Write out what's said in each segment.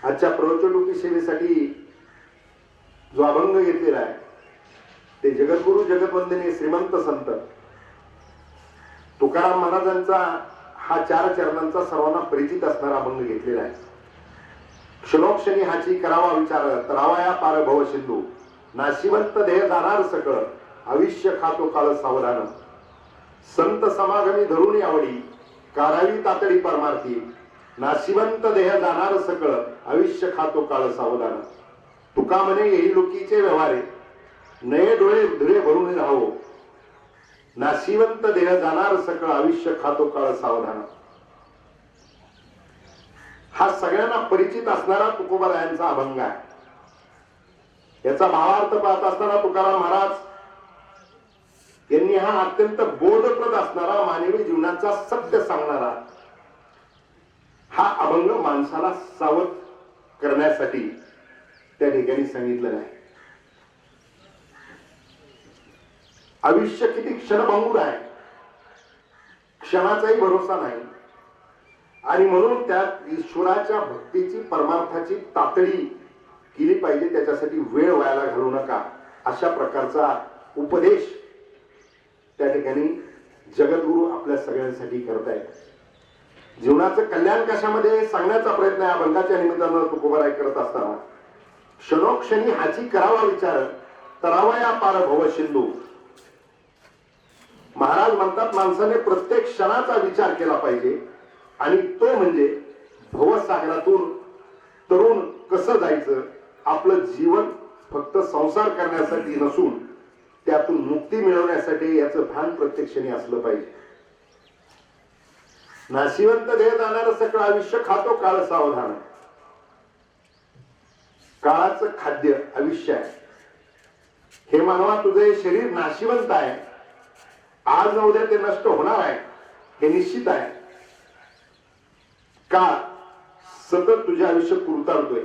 आजच्या प्रवचनरूपी सेवेसाठी जो अभंग घेतलेला आहे ते जगद्गुरु जगतवंदनीय श्रीमंत संत तुकाराम महाराजांचा हा 4 चरणांचा सर्वांना परिचित असणारा अभंग घेतलेला आहे. क्षणोक्षणी हाची करावा विचार तरावाया पार भव सिंधू नाशिवंत देह जाणार सकळ आयुष्य खातो काळ सावधान संत समागमी धरून आवडी कारावी तातडी परमार्थी नाशिवंत देह जाणार सकळ आयुष्य खातो काळ सावधान तुका म्हणे येई लोकीचे व्यवहारे नये डोळे धुरे भरून राहो नाशिवंत देह जाणार सकळ आयुष्य खातो काळ सावधान. हा सगळ्यांना परिचित असणारा तुकोबारायांचा अभंग आहे. याचा भावार्थ पाहत असताना तुकाराम महाराज यांनी हा अत्यंत बोधप्रद असणारा मानवी जीवनाचा सत्य सांगणारा हा अभंग माणसाला सावध करण्यासाठी त्या ठिकाणी सांगितलेला आहे. आयुष्य किती क्षणभंगूर आहे, क्षणाचाही भरोसा नाही आणि म्हणून त्यात ईश्वराच्या भक्तीची परमार्थाची तातडी केली पाहिजे. त्याच्यासाठी वेळ व्हायला घालू नका अशा प्रकारचा उपदेश त्या ठिकाणी जगद्गुरु आपल्या सगळ्यांसाठी करतायत. जीवनाचं कल्याण कशामध्ये सांगण्याचा प्रयत्न या अभंगाच्या निमित्तानं तुकोबाराय करत असताना क्षणोक्षणी हाची करावा विचार तरावया पार भव सिंधू. महाराज म्हणतात माणसाने प्रत्येक क्षणाचा विचार केला पाहिजे आणि तो म्हणजे भवसागरातून तरुण कसं जायचं. आपलं जीवन फक्त संसार करण्यासाठी नसून त्यातून मुक्ती मिळवण्यासाठी याचं भान प्रत्येक क्षणी असलं पाहिजे. नाशिवंत देह जाणार सकळ आयुष्य खातो काळ सावधान. काळाचं खाद्य आयुष्य आहे. हे मानवा तुझे शरीर नाशिवंत आहे, आज न उद्या ते नष्ट होणार आहे हे निश्चित आहे. काळ सतत तुझे आयुष्य कुरताळतोय.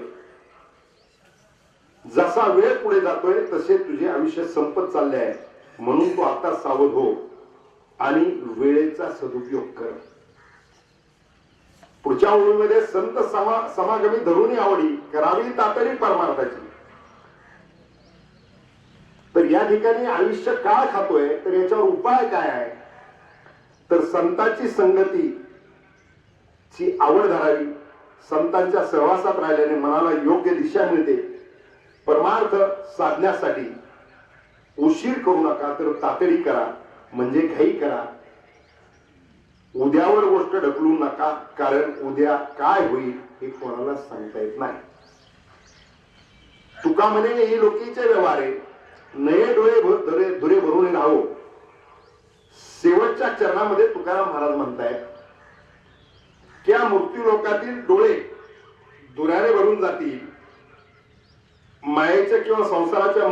जसा वेळ पुढे जातोय तसे तुझे आयुष्य संपत चालले आहे. म्हणून तू आता सावध हो आणि वेळेचा सदुपयोग कर. पुढच्या ओळीमध्ये संत समागमी धरून आवडी करावी तातडी परमार्थाची. तर या ठिकाणी आयुष्य काळ खातोय तर याच्यावर उपाय काय आहे तर संतांची संगतीची आवड धरावी. संतांच्या सहवासात राहिल्याने मनाला योग्य दिशा मिळते. परमार्थ साधण्यासाठी उशीर करू नका तर तातडी करा म्हणजे घाई करा. उद्यावर गोष्ट ढकलू नका कारण उद्या काय होईल हे कोणाला सांगता येत नाही. तुका म्हणे ही लोकीचे व्यवहारे नये डोळे धुरे भरून राहो. शेवटच्या चरणामध्ये तुकाराम महाराज म्हणतायत की या मृत्यू लोकातील डोळे दुराने भरून जातील. मायेच्या किंवा संसाराच्या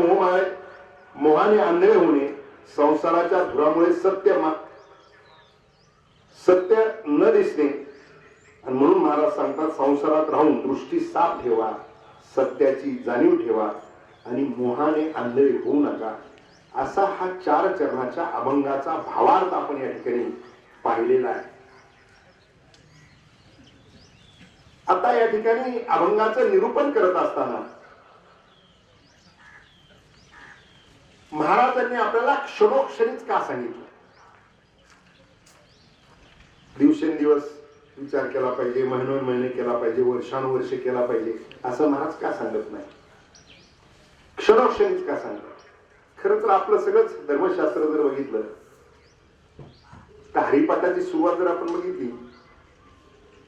मोहाने आंधळे होणे, संसाराच्या धुरामुळे सत्य न दिसणे आणि म्हणून महाराज सांगतात संसारात राहून दृष्टी साफ ठेवा, सत्याची जाणीव ठेवा आणि मोहाने आंधळे होऊ नका. असा हा 4 चरणाच्या अभंगाचा भावार्थ आपण या ठिकाणी पाहिलेला आहे. आता या ठिकाणी अभंगाचं निरूपण करत असताना महाराजांनी आपल्याला क्षणोक्षणीच का सांगितलं. दिवसेंदिवस विचार केला पाहिजे, महिनोन्महिने केला पाहिजे, वर्षानुवर्ष केला पाहिजे असं महाराज का सांगत नाही. क्षणोक्षणीच का सांगतात. खरं तर आपलं सगळंच धर्मशास्त्र जर बघितलं तर हरिपाठाची सुरुवात जर आपण बघितली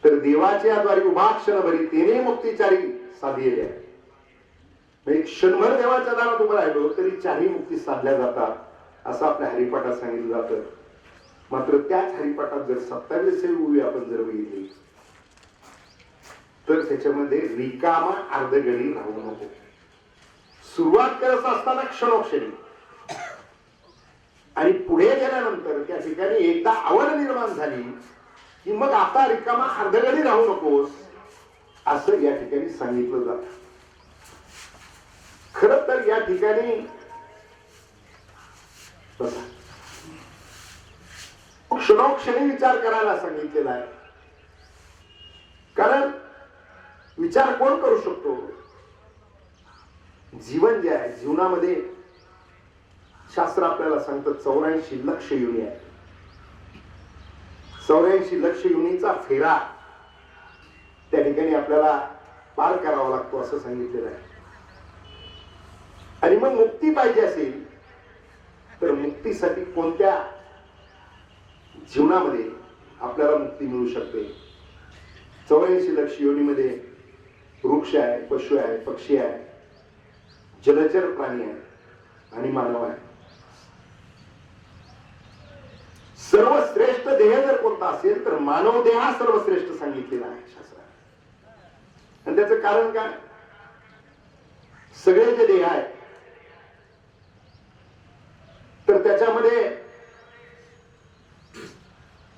तर देवाच्या द्वारे उभा क्षणभरी तेने मुक्तीचारी साधलेली आहे. म्हणजे क्षणभर देवाच्या दारात उभं राहिलो तरी 4ही मुक्ती साधल्या जातात असं आपल्या हरिपाठात सांगितलं जातं. मात्र त्याच हरिपाठात जर 27वी ओवी आपण जर बघितली तर त्याच्यामध्ये रिकामा अर्धगडी राहू नको. सुरुवात करत असताना क्षणोक्षणी आणि पुढे गेल्यानंतर त्या ठिकाणी एकदा आवड निर्माण झाली की मग आता रिकामा अर्धगडी राहू नकोस असं या ठिकाणी सांगितलं जात. खरं तर या ठिकाणी क्षणोक्षणी विचार करायला सांगितलेला आहे. कारण विचार कोण करू शकतो? जीवन जे आहे, जीवनामध्ये शास्त्र आपल्याला सांगतं 84 लक्ष योनी आहे. 84 लक्ष योनीचा फेरा त्या ठिकाणी आपल्याला पार करावा लागतो असं सांगितलेलं आहे. आणि मग मुक्ती पाहिजे असेल तर मुक्तीसाठी कोणत्या जीवनामध्ये आपल्याला मुक्ती मिळू शकते? 84 लक्ष योनीमध्ये वृक्ष आहे, पशु आहे, पक्षी आहे, जलचर प्राणी आहे आणि मानव आहे. सर्वश्रेष्ठ देह जर कोणता असेल तर मानव देह हा सर्वश्रेष्ठ सांगितलेला आहे शास्त्रात. आणि त्याचं कारण काय? सगळे जे देह आहेत तर त्याच्यामध्ये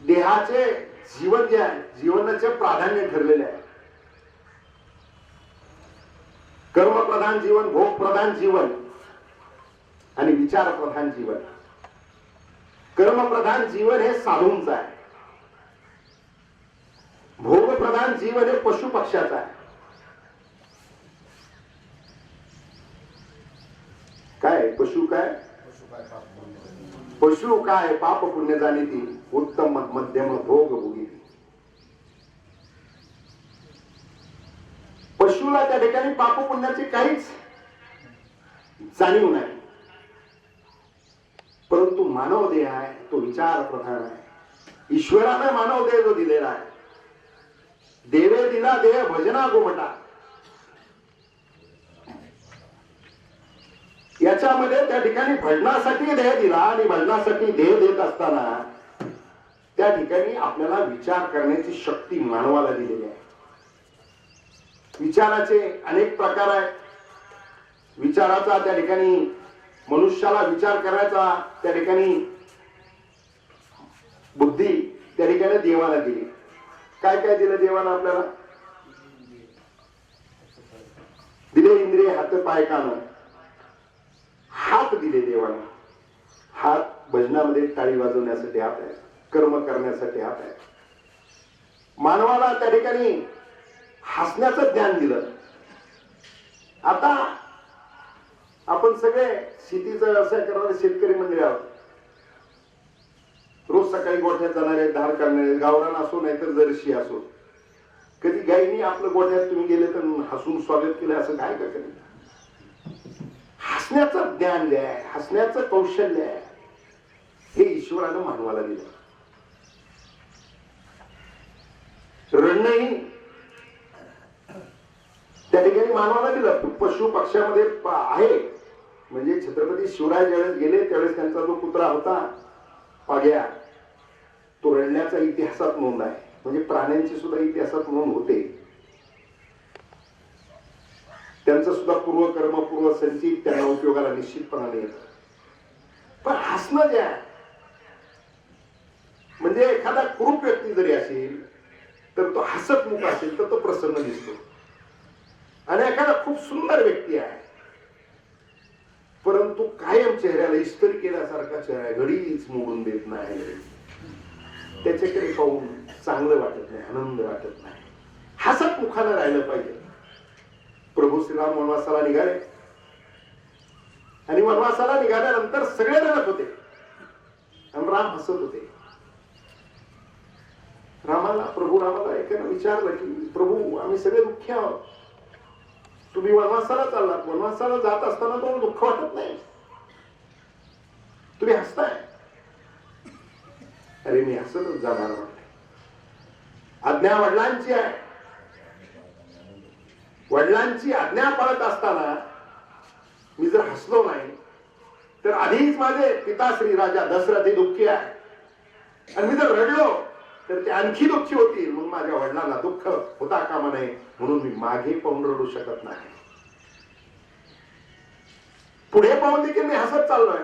देहाचे जीवन जे आहे, जीवनाचे प्राधान्य ठरलेले आहे. कर्मप्रधान जीवन, भोगप्रधान जीवन आणि विचारप्रधान जीवन. कर्मप्रधान जीवन हे साधूंचं आहे, भोगप्रधान जीवन हे पशु पक्ष्याचं आहे. काय पशु काय? पशु काय पाप पुण्य जाणीती, उत्तम मध्यम भोग भोगीती. पशुला त्या ठिकाणी पाप पुण्याची काहीच जाणीव नाही, परंतु मानव देह आहे तो विचार प्रधान आहे. ईश्वराने मानव देह जो दिलेला आहे, देवे दिला देह भजना गोमटा, याच्यामध्ये त्या ठिकाणी भजनासाठी देह दिला आणि भजनासाठी देह देत असताना त्या ठिकाणी आपल्याला विचार करण्याची शक्ती मानवाला दिलेली आहे. विचाराचे अनेक प्रकार आहेत. विचाराचा त्या ठिकाणी मनुष्याला विचार करायचा त्या ठिकाणी बुद्धी त्या ठिकाणी देवाला दिली. काय काय दिलं देवाला आपल्याला? दिले इंद्रिय, हात पाय कान. हात दिले देवाला. हात भजनामध्ये टाळी वाजवण्यासाठी हात आहे, कर्म करण्यासाठी हात आहे. मानवाला त्या ठिकाणी हसण्याचं ज्ञान दिलं. आता आपण सगळे शेतीचा व्यवसाय करणारे शेतकरी मंडळी आहोत. रोज सकाळी गोठ्यात जाणारे, धार काढणारे, गावरान असो नाहीतर जर्सी असो. कधी गायीने आपलं गोठ्यात तुम्ही गेले तर हसून स्वागत केलं असं काय का? कधी हसण्याचं ज्ञान जे आहे, हसण्याचं कौशल्य आहे, हे ईश्वरानं मानवाला दिलं. रडणंही त्या ठिकाणी मानवाला दिलं. पशु पक्ष्यामध्ये आहे. म्हणजे छत्रपती शिवराय ज्यावेळेस गेले त्यावेळेस त्यांचा जो कुत्रा होता पाग्या, तो रडण्याचा इतिहासात नोंद आहे. म्हणजे प्राण्यांची सुद्धा इतिहासात नोंद होते. त्यांचं सुद्धा पूर्वकर्म पूर्व संचित त्यांना उपयोगाला निश्चितपणाने येतं. पण हसणं जे आहे, म्हणजे एखादा कुरूप व्यक्ती जरी असेल तर तो हसतमुख असेल तर तो प्रसन्न दिसतो. आणि एखादा खूप सुंदर व्यक्ती आहे परंतु कायम चेहऱ्याला इस्त्री केल्यासारखा चेहरा घडीच मोडून देत नाही, त्याच्याकडे पाहून चांगलं वाटत नाही, आनंद वाटत नाही. हसत मुखानं राहिलं पाहिजे. प्रभू श्रीराम वनवासाला निघाले आणि वनवासाला निघाल्यानंतर सगळे रडत होते आणि राम हसत होते. प्रभू रामाला एकानं विचारलं की प्रभू आम्ही सगळे दुःखी आहोत, तुम्ही वनवासाला चाललात, वनवासाला जात असताना तुम्हाला दुःख वाटत नाही, तुम्ही हसताय. अरे मी हसतच जाणार म्हटले. आज्ञा वडिलांची आहे, वडिलांची आज्ञा पाळत असताना मी जर हसलो नाही तर आधीच माझे पिताश्री राजा दशरथ हे दुःखी आहे आणि मी जर रडलो तर ते आणखी दुःखी होतील. म्हणून माझ्या वडिलांना दुःख होता कामा नये म्हणून मी मागे पाहून रडू शकत नाही, पुढे पाहून देखील मी हसत चाललोय.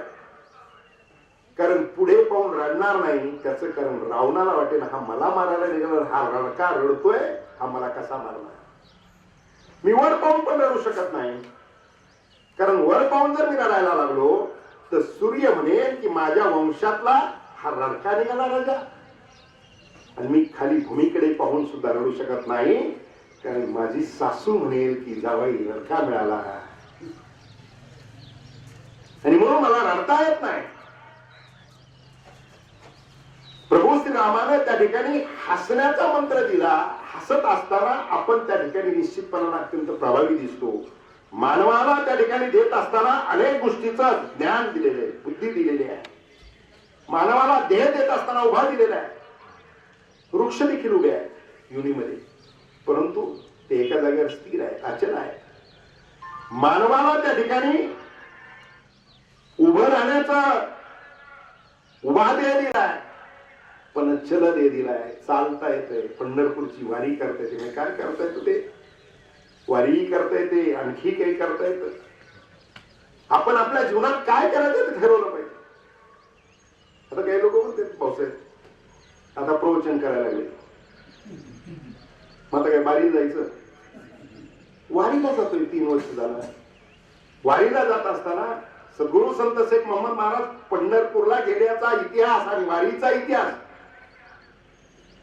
कारण पुढे पाहून रडणार नाही त्याचं कारण रावणाला वाटेल हा मला मारायला निघाला, हा रडका रडतोय, हा मला कसा मारणार. मी वर पाहून पण रडू शकत नाही, कारण वर पाहून जर मी रडायला लागलो तर सूर्य म्हणेल की माझ्या वंशातला हा रडका निघाला राजा. आणि मी खाली भूमीकडे पाहून सुद्धा रडू शकत नाही. कारण माझी सासू म्हणेल की जावाई लडका मिळाला, आणि म्हणून मला रडता येत नाही. प्रभू श्रीरामाने त्या ठिकाणी हसण्याचा मंत्र दिला. हसत असताना आपण त्या ठिकाणी निश्चितपणाने अत्यंत प्रभावी दिसतो. मानवाला त्या ठिकाणी देत असताना अनेक गोष्टीचं ज्ञान दिलेले आहे, बुद्धी दिलेली आहे. मानवाला देह देत असताना उभा दिलेला आहे. वृक्ष देखील उभे आहेत युनीमध्ये, परंतु ते एका जागेवर स्थिर आहे, अचल आहे. मानवाला त्या ठिकाणी उभं राहण्याचा उभा देह दिलाय, पण चल देह दिलाय. चालता येतंय, पंढरपूरची वारी करता येते. काय करता येतं? ते वारी करता येते, आणखी काही करता येतं. आपण आपल्या जीवनात काय करायचं ते ठरवलं पाहिजे. आता काही लोक म्हणते पावसाळ्यात आता प्रवचन करायला लागले, मग आता काय बारीला जायचं? वारीला जातोय, 3 वर्ष झालं. वारीला जात असताना सद्गुरू संत शेख मोहम्मद महाराज पंढरपूरला गेल्याचा इतिहास आणि वारीचा इतिहास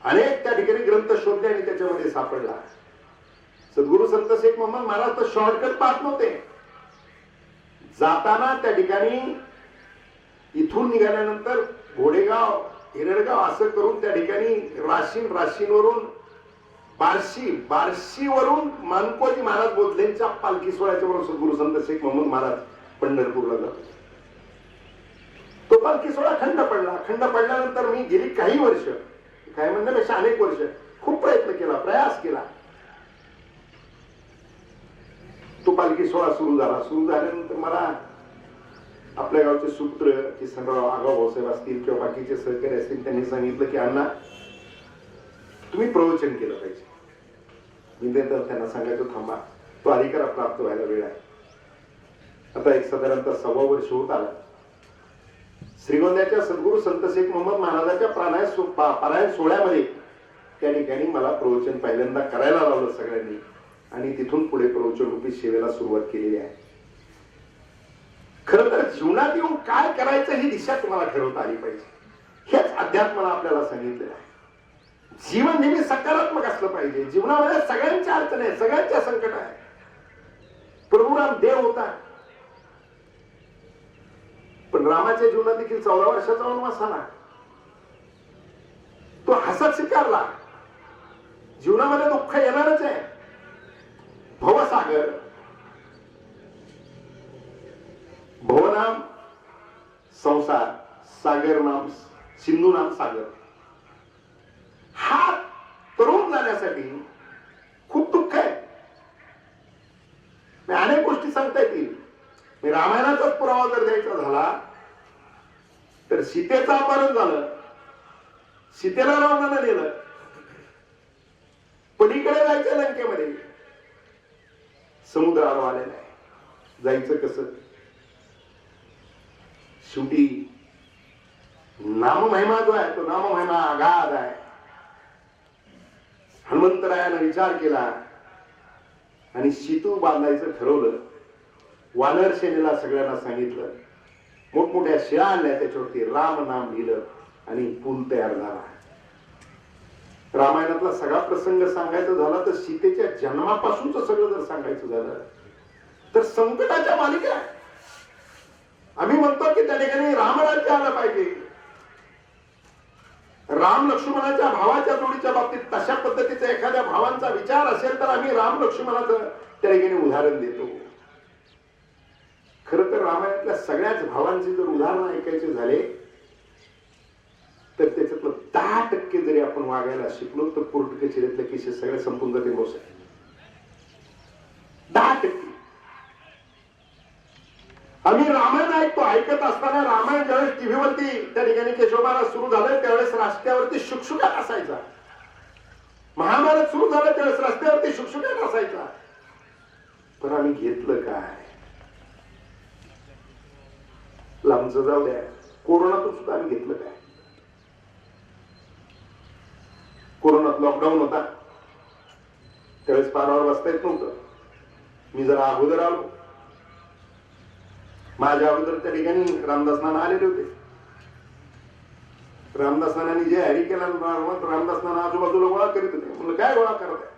अनेक त्या ठिकाणी ग्रंथ शोधले आणि त्याच्यामध्ये सापडला. सद्गुरू संत शेख मोहम्मद महाराज तर शॉर्टकट पाहत नव्हते. जाताना त्या ठिकाणी इथून निघाल्यानंतर घोडेगाव, हिरडगाव असं करून त्या ठिकाणी राशीनवरून बार्शीवरून मानकोजी महाराज बोधलेंच्या पालखी सोहळ्याच्या बरोबर सद्गुरू संत शेख मोहम्मद महाराज पंढरपूरला जातो. तो पालखी सोहळा खंड पडला. खंड पडल्यानंतर मी गेली काही वर्ष, काय म्हणण्यापेक्षा अनेक वर्ष खूप प्रयत्न केला, प्रयास केला. तो पालखी सोहळा सुरू झाला. सुरू झाल्यानंतर मला आपल्या गावचे सूत्र किसनराव आगाव भाऊसाहेब असतील किंवा बाकीचे सहकारी असतील, त्यांनी सांगितलं की अण्णा तुम्ही प्रवचन केलं पाहिजे. मी त्यांना सांगायचं थांबा, तो अधिकार प्राप्त व्हायला वेळ आहे. आता एक साधारणतः 1.25 वर्ष होत आला. श्रीगोंद्याच्या सद्गुरू संत शेख मोहम्मद महाराजांच्या पारायण सोहळ्यामध्ये त्या ठिकाणी मला प्रवचन पहिल्यांदा करायला लावलं सगळ्यांनी, आणि तिथून पुढे प्रवचन रूपी सेवेला सुरुवात केलेली आहे. खरं तर जीवनात येऊन काय करायचं ही दिशा तुम्हाला ठरवता आली पाहिजे. हेच अध्यात्माला आपल्याला सांगितलेलं आहे. जीवन नेहमी सकारात्मक असलं पाहिजे. जीवनामध्ये सगळ्यांच्या अडचणी आहेत, सगळ्यांच्या संकट आहे. प्रभू देव होता, पण रामाच्या जीवनात देखील 14 वर्षाचा वनवास आला. तो हसत स्वीकारला. जीवनामध्ये दुःख येणारच आहे. भवसागर, भवनाम संसार, सागर नाम सिंधू नाम सागर. हा तरुण जाण्यासाठी खूप दुःख आहे. अनेक गोष्टी सांगता येतील. मी रामायणाचाच पुरावा जर द्यायचा झाला तर सीतेचं अपहरण झालं, सीतेला रावणानं नेलं, पलीकडे जायचं लंकेमध्ये, समुद्र आडवा आलेला आहे, जायचं कसं? शेवटी नाममहिमा जो आहे तो नाममहिमा अगाध आहे. हनुमंतरायानं विचार केला आणि सेतू बांधायचं ठरवलं. वानर सेनेला सगळ्यांना सांगितलं, मोठमोठ्या शिळा आणल्या, त्याच्यावरती राम नाम लिहिलं आणि पूल तयार झाला. रामायणातला सगळा प्रसंग सांगायचा झाला तर सीतेच्या जन्मापासूनच सगळं जर सांगायचं झालं तर संकटाच्या मालिका. आम्ही म्हणतो की त्या ठिकाणी रामराज्य आलं पाहिजे. राम लक्ष्मणाच्या भावाच्या जोडीच्या बाबतीत तशा पद्धतीचा एखाद्या भावांचा विचार असेल तर आम्ही राम लक्ष्मणाचं त्या ठिकाणी उदाहरण देतो. खरं तर रामायणातल्या सगळ्याच भावांचे जर उदाहरण ऐकायचे झाले तर त्याच्यातलं 10% जरी आपण वागायला शिकलो तर कोर्ट कचेरीतले केसेस सगळे संपून जाते. मोस 10%. आम्ही रामायण ऐकतो. ऐकत असताना रामायण ज्यावेळेस टीव्हीवरती त्या ठिकाणी केशवभारत सुरू झालं त्यावेळेस रस्त्यावरती शुकशुकाट असायचा. महाभारत सुरू झालं त्यावेळेस रस्त्यावरती शुकशुकाट असायचा. पण आम्ही घेतलं काय? लांबचं जाऊ द्या, कोरोनातून सुद्धा आम्ही घेतलं काय? कोरोनात लॉकडाऊन होता, त्यावेळेस पारावर बसता येत नव्हतं. मी जरा अगोदर आलो. माझ्या अगोदर त्या ठिकाणी रामदास नाना आलेले होते. रामदास नानांनी जे हॅरी केला, रामदास नाना आजूबाजूला गोळा करीत होते. म्हणलं काय गोळा करत आहे?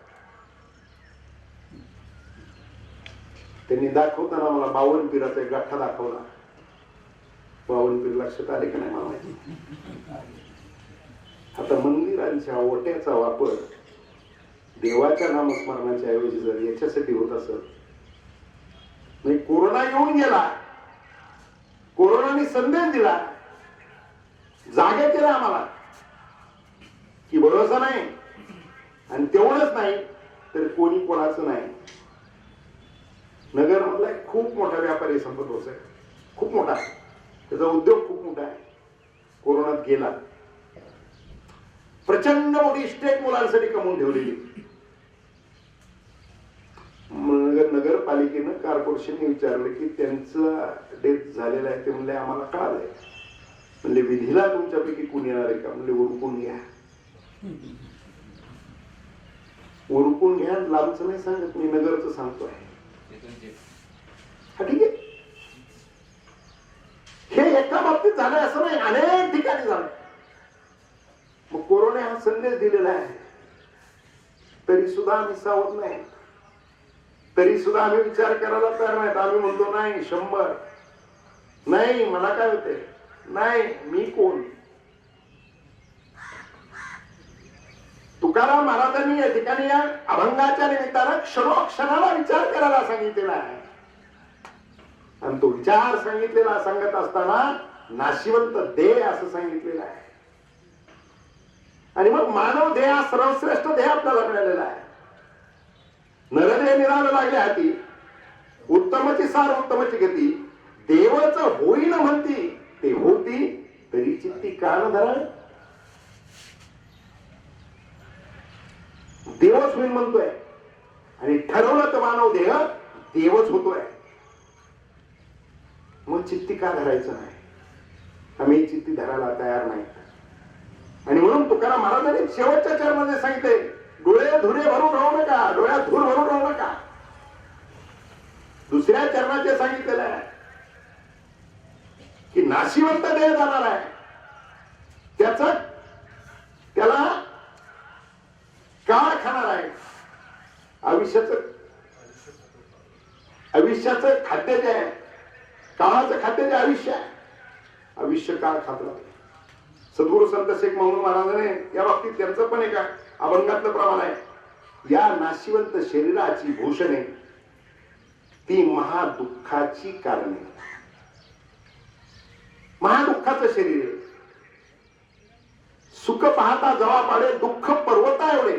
त्यांनी दाखवताना मला 52 पीराचा एक गाठा दाखवला. 52 पीर लक्षात आले की नाही मला माहिती. आता मंदिरांच्या ओट्याचा वापर देवाच्या नामस्मरणाच्या ऐवजी जर याच्यासाठी होत असेल, म्हणजे कोरोना येऊन गेला, कोरोनाने संदेश दिला, जागे केला आम्हाला की भरोसा नाही, आणि तेवढंच नाही तर कोणी कोणाचं नाही. नगर मधला एक खूप मोठा व्यापारी संपत होत आहे, खूप मोठा, त्याचा उद्योग खूप मोठा आहे, कोरोनात गेला. प्रचंड मोठी इस्टेट मुलांसाठी कमवून ठेवलेली. नगरपालिकेनं कॉर्पोरेशनने विचारलं की त्यांचा डेथ झालेला आहे. ते म्हणले आम्हाला कळालंय. म्हणले विधीला तुमच्यापैकी कोण येणार आहे का? म्हणले उरकून घ्या, उरकून घ्या. लांबचं नाही सांगत मी, नगरचं सांगतोय. हा ठीक आहे, हे एका बाबतीत झालंय असं नाही, अनेक ठिकाणी झालंय. मग कोरोना हा संदेश दिलेला आहे, तरी सुद्धा आम्ही सावध नाही, तरी सुद्धा आम्ही विचार करायला तयार नाहीत. आम्ही म्हणतो नाही 100 नाही, मला काय होते नाही, मी कोण. तुकाराम महाराजांनी या ठिकाणी या अभंगाच्या निमित्तानं क्षणोक्षणाला विचार करायला सांगितलेला आहे. आणि तो विचार सांगितलेला सांगत असताना नाशिवंत देह असं सांगितलेलं आहे. आणि मग मानव देह हा सर्वश्रेष्ठ देह आपल्याला मिळालेला आहे. नरदेह निराळ लागले हाती, उत्तमची सार उत्तमची गती, देवच होईन म्हणती ते होती, तरी चित्ती कान धरा. देवच होईल म्हणतोय, आणि ठरवलं तर मानव देह देवच होतोय. मग चित्ती का धरायचं नाही? आम्ही चित्ती धरायला तयार नाही. आणि म्हणून तुकाराम महाराजांनी शेवटच्या चरणामध्ये सांगितले, डोळे धुरे भरून राहू नका, डोळ्यात धूर भरून राहू नका. दुसऱ्या चरणाचे सांगितलेलं आहे की नाशिवंत देह जाणार आहे, त्याला काळ खाणार आहे. आयुष्याचं खाद्य जे आहे, काळाचं खाद्य जे आयुष्य आहे, आयुष्य काळ खातला. सद्गुरु संत शेख महमूद महाराजांनी या बाबतीत त्यांचं पण एका अभंगातलं प्रमाण आहे, या नाशिवंत शरीराची भूषणे ती महादुःखाची कारणे. महादुःखाचं शरीर आहे. सुख पाहता जवा पाडे, दुःख पर्वता एवढे.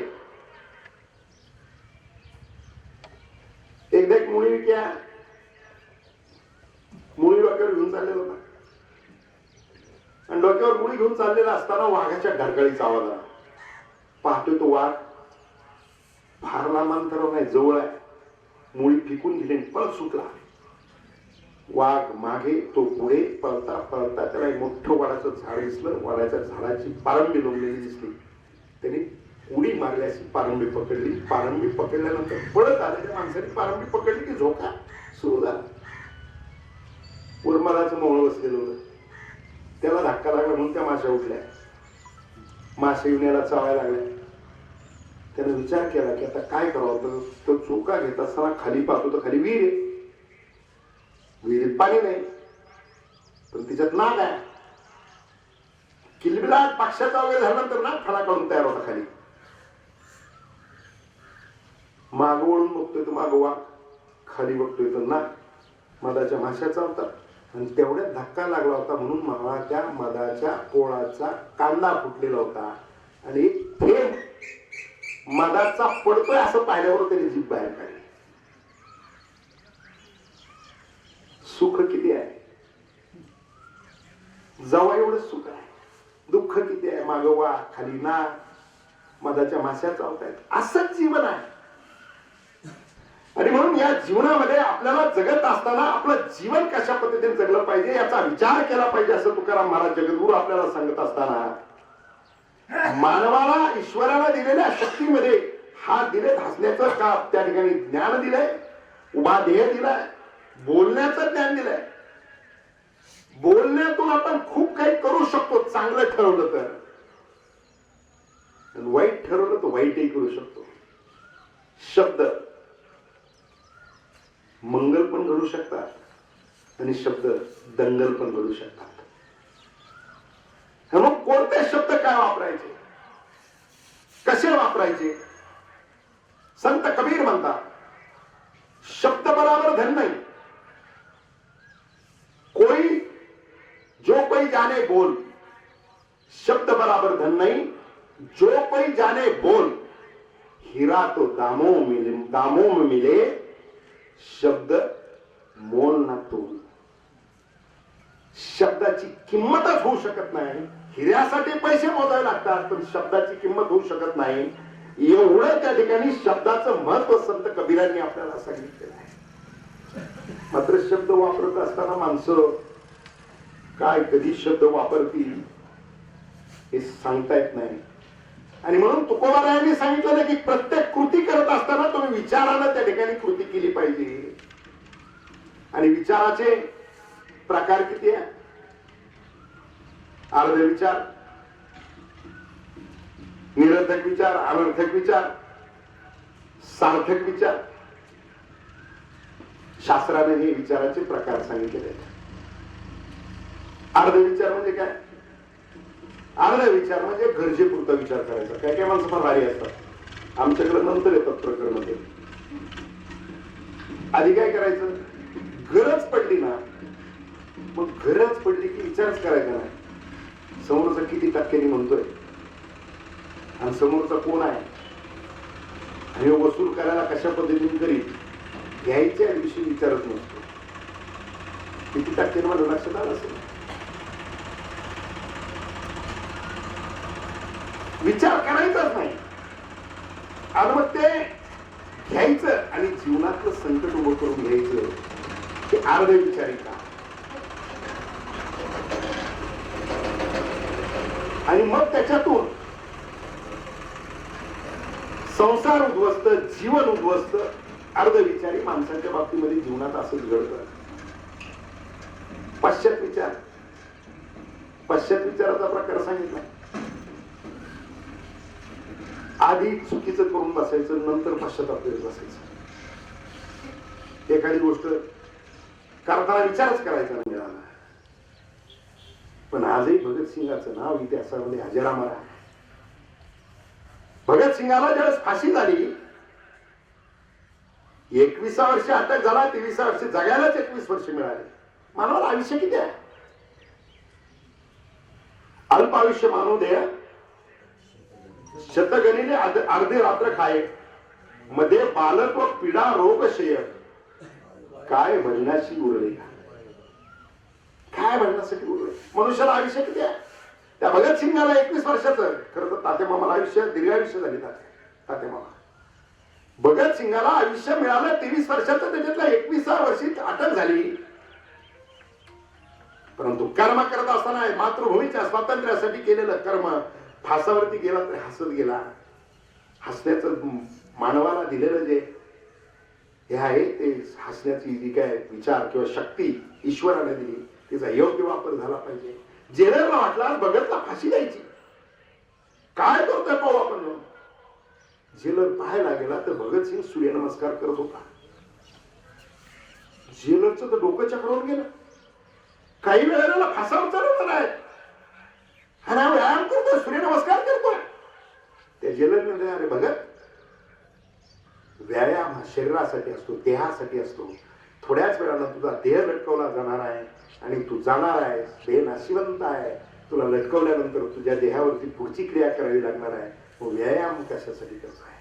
एकदा एक मुली विक्या, मुली डोक्यावर घेऊन चाललेला होता, आणि डोक्यावर मुली घेऊन चाललेला असताना वाघाच्या ढरकाळीचा आवाज आला. पाहतोय तो वाघ फार लांब अंतरावर नाही, जवळ आहे. मुळी फेकून दिली, पळत सुटला. वाघ मागे, तो पुढे. पळता पळता त्याला एक मोठं वडाचं झाड दिसलं. वडाच्या झाडाची पारंबी लोंबलेली दिसली. त्याने उडी मारली, अशी पारंबी पकडली. पारंबी पकडल्यानंतर पळत आलेल्या माणसाने पारंबी पकडली की झोका सुरू झाला. उर्मालाचं मोहळ बसलेलं होतं, त्याला धक्का लागला म्हणून त्या माश्या उठल्या. माश्या येऊन याला चावायला लागल्या. त्याने विचार केला की आता काय करावं. तो चोका घेत असताना खाली पाहतो तर खाली विहीर आहे. विहिरीत पाणी नाही, पण तिच्यात नाग आहे. किलबिलाट पक्षाचा वगैरे झाल्यानंतर नाग फणा काढून तयार होता खाली. माग वळून बघतोय तर माग वाघ, खाली बघतोय तर नाग मधाच्या माश्याचा होता. आणि तेवढ्यात धक्का लागला होता म्हणून मला त्या मधाच्या पोळाचा कांदा फुटलेला होता, आणि एक थेंब मधाचा पडतोय असं पाहिल्यावर त्याने जीभ बाहेर काढली. सुख किती आहे, जवळ एवढं सुख आहे. दुःख किती आहे, माग वाघ, खाली नाग, मधाच्या माश्या चावतायत. असंच जीवन आहे. आणि म्हणून या जीवनामध्ये आपल्याला जगत असताना आपलं जीवन कशा पद्धतीने जगलं पाहिजे याचा विचार केला पाहिजे, असं तुकाराम महाराज जगद्गुरु आपल्याला सांगत असताना मानवाला ईश्वराला दिलेल्या शक्तीमध्ये हात दिले हसण्याचं का त्या ठिकाणी ज्ञान दिलंय, उभा देह दिलाय, बोलण्याचं ज्ञान दिलंय. बोलण्यातून आपण खूप काही करू शकतो चांगलं ठरवलं तर, वाईट ठरवलं तर वाईटही करू शकतो. शब्द मंगल पण घडू शकतात आणि शब्द दंगल पण घडू शकतात. मग कोणते शब्द काय वापरायचे, कसे वापरायचे? संत कबीर म्हणतात, शब्द बराबर धन नहीं, कोई जो कोई जाने बोल. शब्द बराबर धन नहीं, जो कोई जाने बोल. हीरा तो दामों में मिले, शब्द मोल ना तोल. शब्दाची किंमतच होऊ शकत नाही. हिऱ्यासाठी पैसे मोजावे लागतात, पण शब्दाची किंमत होऊ शकत नाही. एवढं त्या ठिकाणी शब्दाचं महत्व संत कबीरांनी आपल्याला सांगितलेलं आहे. मात्र शब्द वापरत असताना माणसं काय कधी शब्द वापरतील हे सांगता येत नाही. आणि म्हणून तुकोबारायांनी सांगितलं ना की प्रत्येक कृती करत असताना तुम्ही विचारानं त्या ठिकाणी कृती केली पाहिजे. आणि विचाराचे प्रकार किती आहे? अर्ध विचार, निरर्थक विचार, अनर्थक विचार, सार्थक विचार. शास्त्राने हे विचाराचे प्रकार सांगितलेले आहेत. अर्ध विचार म्हणजे काय? अर्ध विचार म्हणजे गरजेपुरता विचार करायचा. काय काय माणसं पण भारी असतात, आमच्याकडे नंतर येतात प्रकरण मध्ये. आधी काय करायचं? गरज पडली ना, मग गरज पडली की विचारच करायचा नाही. समोरचा किती टक्क्यांनी म्हणतोय आणि समोरचा कोण आहे आणि वसूल करायला कशा पद्धतीने करीत, घ्यायच्या विषयी विचारत नसतो. किती टक्क्यांनी माझं लक्षात आलं असेल. विचार करायचाच नाही आणि मग ते घ्यायचं आणि जीवनातलं संकट उभं करून घ्यायचं. हे अर्ध विचारी का. आणि मग त्याच्यातून संसार उद्ध्वस्त, जीवन उद्ध्वस्त. अर्धविचारी माणसाच्या बाबतीमध्ये जीवनात असंच घडतं. पश्चात विचार, पश्चात विचाराचा प्रकार सांगितला. आधी चुकीचं करून बसायचं, नंतर पश्चाताप करत बसायचं. एखादी गोष्ट करताना विचारच करायचा नाही मिळाला. पण आजही भगतसिंगाचं नाव इतिहासामध्ये अजरामर आहे. भगतसिंगाला ज्यावेळेस फाशी झाली, 21 वर्ष अटक झाला, 23 वर्ष जगायलाच 21 वर्ष मिळाले. मानवाला आयुष्य किती आहे? अल्प आयुष्य मानव देय, शतगणिले अर्धे रात्र खाये, मध्ये बालक व पिढा रोग शेय, काय म्हणण्याशी उरले, काय म्हणण्यासाठी उरले. मनुष्याला आयुष्य किती आहे? त्या भगतसिंगाला 21 वर्षाचं, खरं तर तात्यामामाला आयुष्य दीर्घायुष्य झाली. तात्यामामा भगतसिंगाला आयुष्य मिळालं 23 वर्षाचं, त्याच्यातल्या 21व्या वर्षी अटक झाली. परंतु कर्म करत असताना मातृभूमीच्या स्वातंत्र्यासाठी केलेलं कर्म फासावरती गेला तर हसत गेला. हसण्याचं मानवाला दिलेलं जे हे आहे ते हसण्याची जी काय विचार किंवा शक्ती ईश्वराने दिली, तिचा योग्य वापर झाला पाहिजे. जेलरला वाटला भगतला फाशी द्यायची, काय करतोय पाहू आपण. जेलर पाहायला गेला तर भगतसिंग सूर्यनमस्कार करत होता. जेलरचं तर डोकं चक्रावून गेलं. काही वेळेला फासावर चढवलं नाही आणि व्यायाम करतोय, सूर्यनमस्कार करतोय. त्या जेलरने, अरे भगत, व्यायाम हा शरीरासाठी असतो, देहासाठी असतो. थोड्याच वेळानं तुझा देह लटकवला जाणार आहे आणि तू जाणार आहेस. देह नाशिवंत आहे, तुला लटकवल्यानंतर तुझ्या देहावरती पुढची क्रिया करावी लागणार आहे. व्यायाम कशासाठी करतोय?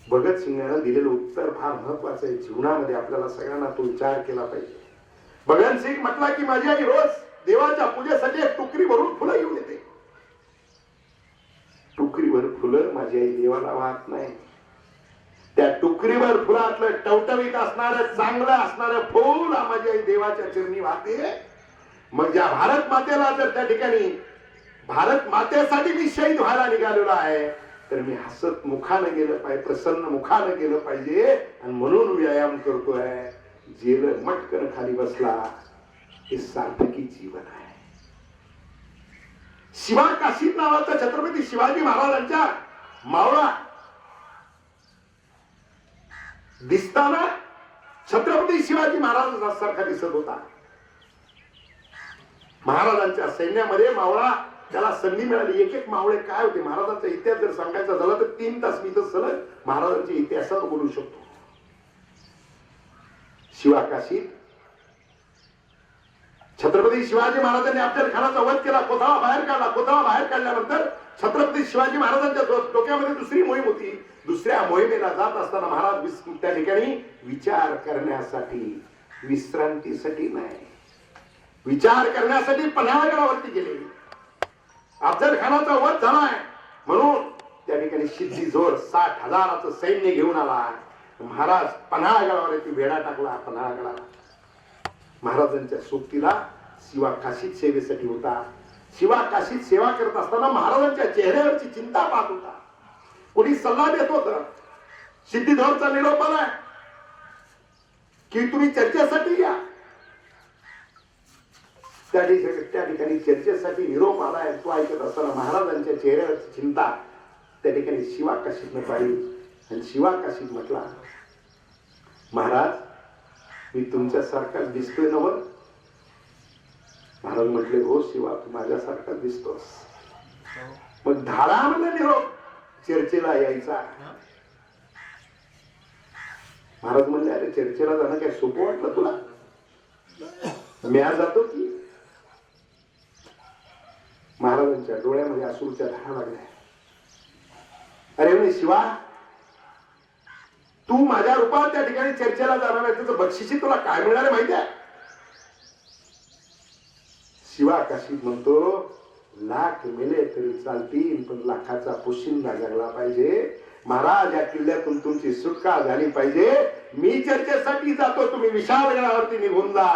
भगतसिंगानं दिलेलं उत्तर फार महत्वाचं आहे. जीवनामध्ये आपल्याला सगळ्यांना तो विचार केला पाहिजे. भगतसिंग म्हटला की माझी आई रोज देवाच्या पूजेसाठी एक टोकरी भरून फुलं घेऊन येते. टोकरीभर फुलं माझी आई देवाला वाहत नाही. त्या टोकरीभर फुलातलं टवटवीत असणारं चांगलं असणारं फूल माझी आई देवाच्या चरणी वाहते. मग ज्या भारत मातेला जर त्या ठिकाणी भारत मातेसाठी मी शहीद व्हायला निघालेलो आहे, तर मी हसत मुखानं गेलं पाहिजे, प्रसन्न मुखानं गेलं पाहिजे. आणि म्हणून व्यायाम करतोय. जेल मटकन खाली बसला, हे सार्थकी जीवन आहे. शिवा काशीद नावाचा छत्रपती शिवाजी महाराजांच्या मावळा दिसताना छत्रपती शिवाजी महाराजांसारखा दिसत होता. महाराजांच्या सैन्यामध्ये मावळा त्याला संधी मिळाली. एक एक मावळे काय होते महाराजांचा इतिहास जर सांगायचा झाला तर 3 तास मी तर सलग महाराजांच्या इतिहासात बोलू शकतो. शिवाकाशीत छत्रपती शिवाजी महाराजांनी अफजल खानाचा वध केला, कोथळा बाहेर काढला. कोथळा बाहेर काढल्यानंतर छत्रपती शिवाजी महाराजांच्या डोक्यामध्ये दुसरी मोहीम होती. दुसऱ्या मोहिमेला जात असताना महाराज त्या ठिकाणी विचार करण्यासाठी, विश्रांतीसाठी नाही, विचार करण्यासाठी पन्हाळगडावरती गेले. अफजल खानाचा वध झालाय म्हणून त्या ठिकाणी सिद्धी-जोर 60,000चं सैन्य घेऊन आला. महाराज पन्हाळगडावरती वेढा टाकला. पन्हाळगडाला महाराजांच्या सोबतीला शिवा काशीत सेवेसाठी होता. शिवा काशीत सेवा करत असताना महाराजांच्या चेहऱ्यावरची चिंता पाहत होता. कोणी सल्ला देत होत, सिद्धी-जोरचा निरोप आलाय की तुम्ही चर्चेसाठी या. त्या ठिकाणी चर्चेसाठी निरोप आलाय. तो ऐकत असताना महाराजांच्या चेहऱ्यावरची चिंता त्या ठिकाणी शिवा काशीतनं पाहिली आणि शिवा काशीत म्हटला, महाराज मी तुमच्यासारखाच दिसतोय ना? महाराज म्हटले, हो शिवा तू माझ्यासारखाच दिसतोस. मग धाडा म्हणलं निरोप चर्चेला यायचा. महाराज म्हणले, अरे चर्चेला जाणं काय सोपं वाटलं तुला? म्या जातो की. महाराजांच्या डोळ्यामध्ये अश्रूच्या धारा लागल्या. अरे म्हणे शिवा, तू माझ्या रूपात त्या ठिकाणी चर्चेला जाणार आहे, त्याचं बक्षिसी तुला काय मिळणार आहे माहिती आहे? शिवा काशीत म्हणतो, लाख मेले तरी चालतील पण लाखाचा पोशिंदा जगला पाहिजे. महाराज या किल्ल्यातून तुमची सुटका झाली पाहिजे. मी चर्चेसाठी जातो, तुम्ही विशाळगडावरती निघून जा.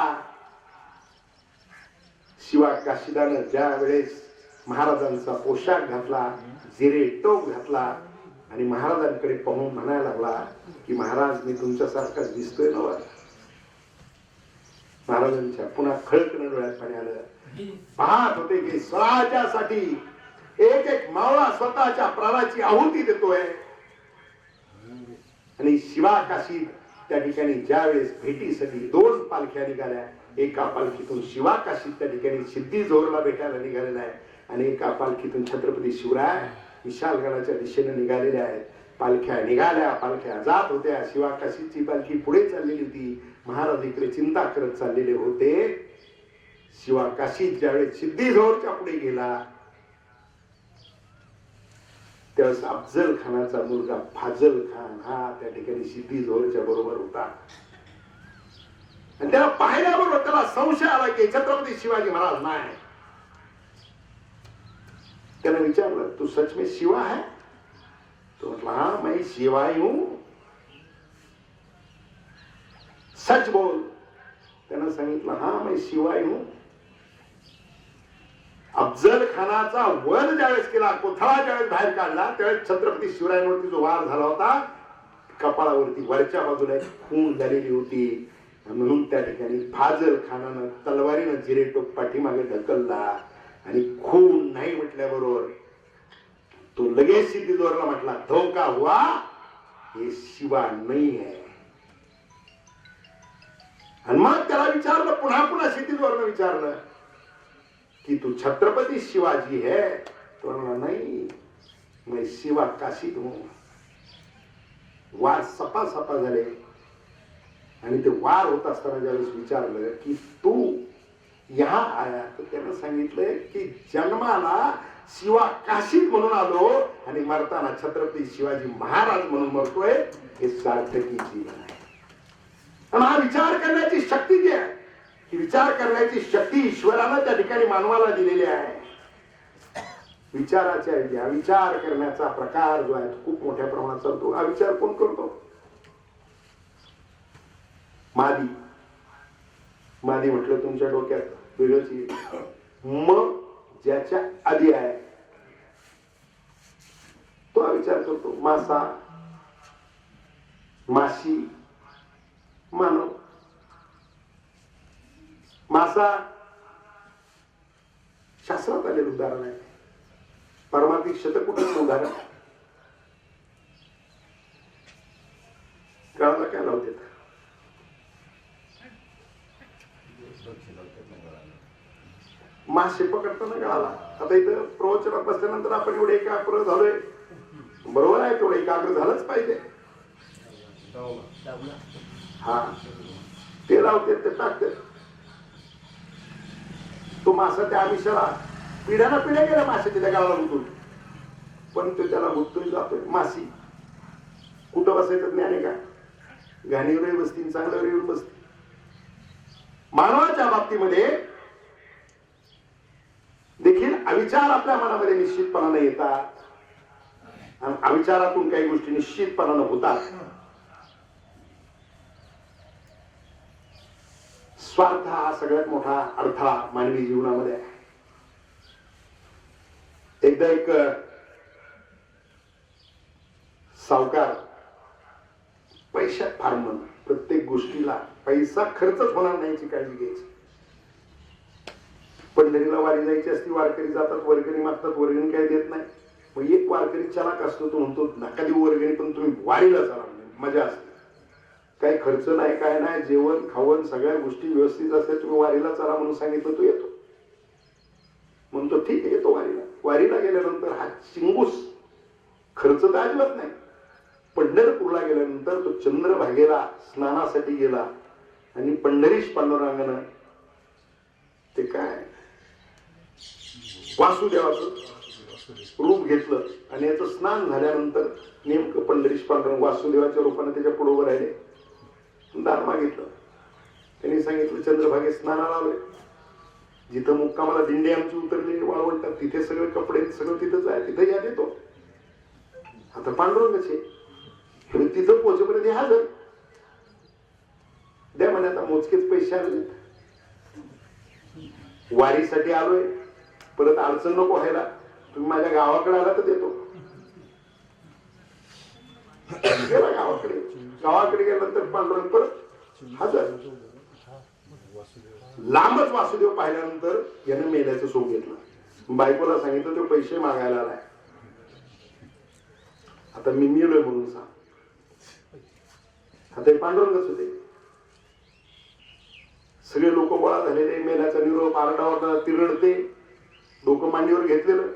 शिवा काशीदानं ज्या वेळेस महाराजांचा पोशाख घातला, जिरे टोप घातला आणि महाराजांकडे पाहून म्हणायला लागला की महाराज मी तुमच्यासारखाच दिसतोय ना? महाराजांच्या पुन्हा खळकन डोळ्यात पाणी आलं. पाहत होते की स्वराज्यासाठी एक एक मावळा स्वतःच्या प्राणाची आहुती देतोय. आणि शिवा काशीत त्या ठिकाणी ज्या वेळेस भेटीसाठी 2 पालख्या निघाल्या. एका पालखीतून शिवा काशीत त्या ठिकाणी सिद्धी-जोरला भेटायला निघालेला आहे आणि एका पालखीतून छत्रपती शिवराय विशालगडाच्या दिशेने निघालेल्या आहेत. पालख्या निघाल्या, पालख्या जात होत्या. शिवा काशीची पालखी पुढे चाललेली होती. महाराज इकडे चिंता करत चाललेले होते. शिवा काशीत ज्यावेळेस सिद्धी-जोरच्या पुढे गेला त्यावेळेस अफजल खानाचा मुलगा फाजल खान हा त्या ठिकाणी सिद्धी-जोरच्या बरोबर होता. आणि त्याला पाहिल्याबरोबर त्याला संशय आला की छत्रपती शिवाजी महाराज नाही. त्याने विचारलं, तू सच में शिवा है? तो म्हटला, हाँ मैं शिवा ही हूं, सच बोल. त्यानं सांगितलं, हाँ मैं शिवा ही हूं. अफजल खानाचा वध ज्यावेळेस केला, कोथळा ज्यावेळेस बाहेर काढला त्यावेळेस छत्रपती शिवरायांवरती जो वार झाला होता, कपाळावरती वरच्या बाजूला खून झालेली होती. म्हणून त्या ठिकाणी फाजल खानानं तलवारीनं जिरेटोप पाठीमागे ढकलला आणि खून नाही म्हटल्याबरोबर तो लगेच सिद्धी-जोरला म्हटला, धोका हुआ हे शिवा नाही है. आणि मग त्याला विचारलं, पुन्हा सिद्धी-जोरनं विचारलं कि तू छत्रपती शिवाजी है? तो म्हणला, नहीं मैं शिवा काशीत हूं. वार सपा झाले आणि ते वार होत असताना ज्यावेळेस विचारलं की तू यहाँ आया, तर त्यानं सांगितलंय की जन्माला शिवा काशीत म्हणून आलो आणि मरताना छत्रपती शिवाजी महाराज म्हणून मरतोय. हे सार्थकी जीवन आहे. आणि हा विचार करण्याची शक्ती जी आहे, ही विचार करण्याची शक्ती ईश्वरानं त्या ठिकाणी मानवाला दिलेली आहे. विचाराच्या विचार करण्याचा प्रकार जो आहे खूप मोठ्या प्रमाणात चालतो. हा विचार कोण करतो? मादी म्हटलं तुमच्या डोक्यात वेगळंच येईल. मग ज्याच्या आधी आहे तो हा विचार करतो. मासा, माशी, मानव. मासा शास्त्रात आलेलं उदाहरण आहे. परमार्थिक शतकुटुंब उदाहरण. कळाला काय लावते? मासे पकडताना गळाला. आता इथं प्रवचनात बसल्यानंतर आपण एवढे एकाग्र झालोय, बरोबर आहे, तेवढं एकाग्र झालंच पाहिजे. हा ते लावते ते टाकते. तो मासा त्या आमिषाला पिढ्याना पिढ्या गेल्या मासे त्या गाळाला गुंतून, पण तो त्याला गुंतून जातोय. मासी कुठं बसायचं ज्ञान आहे का? घाणीवर बसतील, चांगल्यावर येऊन बसतील. मानवाच्या बाबतीमध्ये देखील अविचार आपल्या मनामध्ये निश्चितपणाने येतात आणि अविचारातून काही गोष्टी निश्चितपणाने होतात. स्वार्थ हा सगळ्यात मोठा अडथळा मानवी जीवनामध्ये आहे. एकदा एक सावकार पैशात फार मन, प्रत्येक गोष्टीला पैसा खर्चच होणार नाही याची काळजी घ्यायची. पंढरीला वारी जायची असती, वारकरी जातात, वर्गणी मागतात, वर्गणी काय देत नाही. मग एक वारकरी चलाक असतो, तो म्हणतो नका देऊ वर्गणी, पण तुम्ही वारीला चला, मजा असते, काही खर्च नाही, काय नाही, जेवण खावण सगळ्या गोष्टी व्यवस्थित असतात, तुम्ही वारीला चला म्हणून सांगितलं, तो येतो. म्हणतो ठीक आहे, येतो वारीला. वारीला गेल्यानंतर हा चिंगूस खर्च तर अजिबात नाही. पंढरपूरला गेल्यानंतर तो चंद्रभागेला स्नानासाठी गेला आणि पंढरीश पांडुरंगानं ते काय वासुदेवाचं रूप घेतलं आणि याचं स्नान झाल्यानंतर नेमकं पंढरीश पांडुरंग वासुदेवाच्या रूपाने त्याच्या पुढे उभं राहिले. दान मागितलं. त्यांनी सांगितलं चंद्रभागे स्नानाला आलोय, जिथं मुक्कामाला दिंडी आमची उतरली वाळवंटात, तिथे सगळे कपडे सगळं तिथंच आहे, तिथे या देतो. आता पांडुरंगाचे तिथं पोहोचेपर्यंत हजर द्या म्हणे. आता मोजकेच पैसे आले, वारीसाठी आलोय, परत अडचण नको व्हायला, तुम्ही माझ्या गावाकडे आला तर देतो. गेला गावाकडे. गावाकडे गेल्यानंतर पांडुरंग परत हजर. लांबच वासुदेव पाहिल्यानंतर यानं मेल्याचं सोंग घेतलं. बायकोला सांगितलं तो पैसे मागायला आलाय, आता मी मेलोय म्हणून सांग. आता पांडुरंगच होते. सगळे लोक गोळा झालेले, मेल्याचा निरोप आरडाओरडा, तिरडते, डोकं मांडीवर घेतलेलं,